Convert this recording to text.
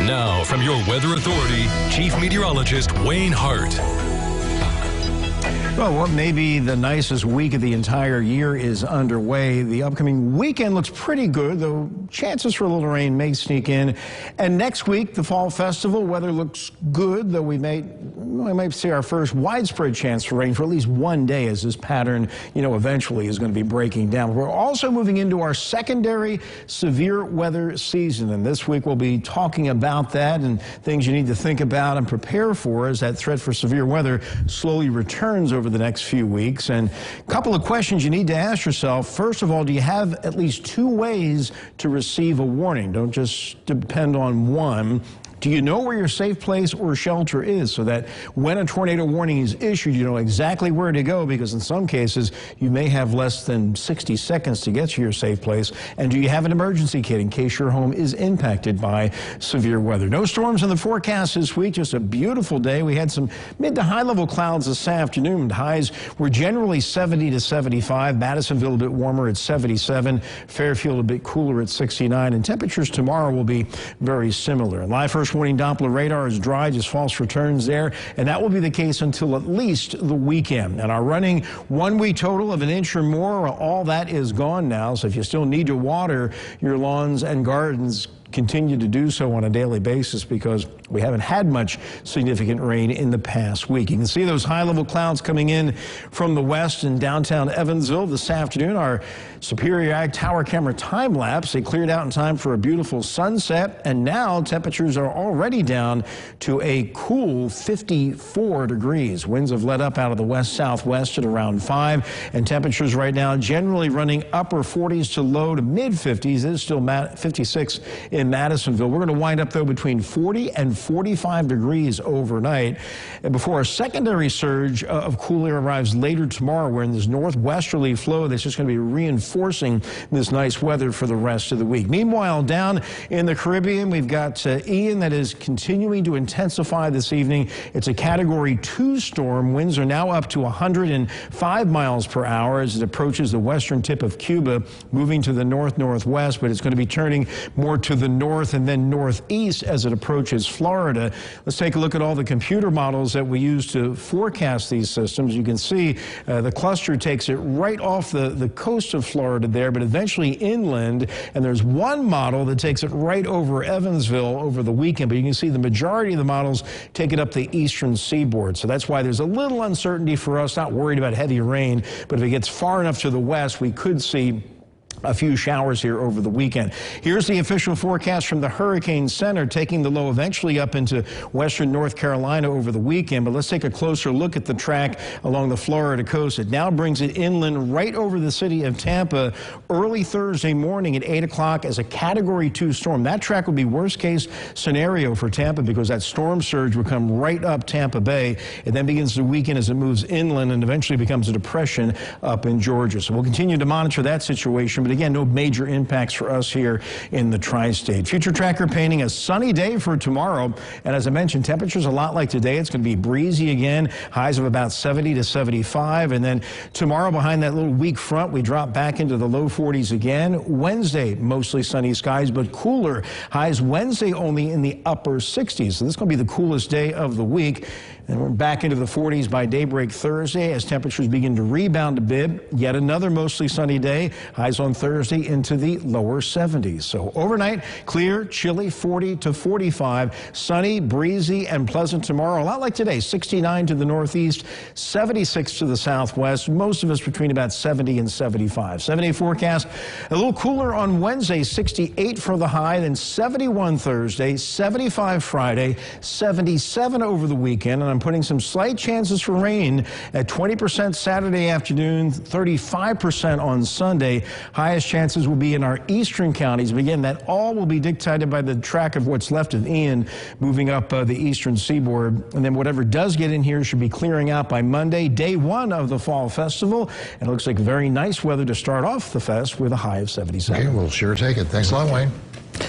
Now, from your weather authority, Chief Meteorologist Wayne Hart. Well, what may be the nicest week of the entire year is underway. The upcoming weekend looks pretty good, though chances for a little rain may sneak in. And next week, the Fall Festival, weather looks good, though we might see our first widespread chance for rain for at least one day as this pattern, eventually is going to be breaking down. We're also moving into our secondary severe weather season, and this week we'll be talking about that and things you need to think about and prepare for as that threat for severe weather slowly returns over the next few weeks. And a couple of questions you need to ask yourself. First of all, do you have at least two ways to receive a warning? Don't just depend on one. Do you know where your safe place or shelter is so that when a tornado warning is issued, you know exactly where to go? Because in some cases, you may have less than 60 seconds to get to your safe place. And do you have an emergency kit in case your home is impacted by severe weather? No storms in the forecast this week, just a beautiful day. We had some mid to high level clouds this afternoon. Highs were generally 70 to 75. Madisonville a bit warmer at 77. Fairfield a bit cooler at 69. And temperatures tomorrow will be very similar. Live first warning Doppler radar is dry, just false returns there, and that will be the case until at least the weekend. And our running 1 week total of an inch or more, all that is gone now. So if you still need to water your lawns and gardens, continue to do so on a daily basis because we haven't had much significant rain in the past week. You can see those high-level clouds coming in from the west in downtown Evansville this afternoon. Our Superior Ag Tower camera time lapse, they cleared out in time for a beautiful sunset, and now temperatures are already down to a cool 54 degrees. Winds have let up out of the west-southwest at around 5, and temperatures right now generally running upper 40s to low to mid-50s. It is still 56 in Madisonville. We're going to wind up, though, between 40 and 45 degrees overnight. And before a secondary surge of cool air arrives later tomorrow, we're in this northwesterly flow that's just going to be reinforcing this nice weather for the rest of the week. Meanwhile, down in the Caribbean, we've got Ian that is continuing to intensify this evening. It's a Category 2 storm. Winds are now up to 105 miles per hour as it approaches the western tip of Cuba, moving to the north-northwest, but it's going to be turning more to the north and then northeast as it approaches Florida. Let's take a look at all the computer models that we use to forecast these systems. You can see the cluster takes it right off the coast of Florida there, but eventually inland. And there's one model that takes it right over Evansville over the weekend. But you can see the majority of the models take it up the eastern seaboard. So that's why there's a little uncertainty for us, not worried about heavy rain. But if it gets far enough to the west, we could see a few showers here over the weekend. Here's the official forecast from the Hurricane Center, taking the low eventually up into western North Carolina over the weekend. But let's take a closer look at the track along the Florida coast. It now brings it inland right over the city of Tampa early Thursday morning at 8 o'clock as a Category 2 storm. That track would be worst case scenario for Tampa because that storm surge would come right up Tampa Bay. It then begins the weekend as it moves inland and eventually becomes a depression up in Georgia. So we'll continue to monitor that situation. But again, no major impacts for us here in the tri-state. Future Tracker painting a sunny day for tomorrow. And as I mentioned, temperatures a lot like today. It's going to be breezy again, highs of about 70 to 75. And then tomorrow, behind that little weak front, we drop back into the low 40s again. Wednesday, mostly sunny skies, but cooler. Highs Wednesday only in the upper 60s. So this is going to be the coolest day of the week. And we're back into the 40s by daybreak Thursday as temperatures begin to rebound a bit. Yet another mostly sunny day. Highs on Thursday into the lower 70s. So overnight, clear, chilly, 40 to 45. Sunny, breezy, and pleasant tomorrow. A lot like today, 69 to the northeast, 76 to the southwest. Most of us between about 70 and 75. 7-day forecast, a little cooler on Wednesday, 68 for the high, then 71 Thursday, 75 Friday, 77 over the weekend. And I'm putting some slight chances for rain at 20% Saturday afternoon, 35% on Sunday. Highest chances will be in our eastern counties. But again, that all will be dictated by the track of what's left of Ian moving up the eastern seaboard. And then whatever does get in here should be clearing out by Monday, day one of the Fall Festival. And it looks like very nice weather to start off the fest with a high of 77. Okay, we'll sure take it. Thanks a lot, Wayne.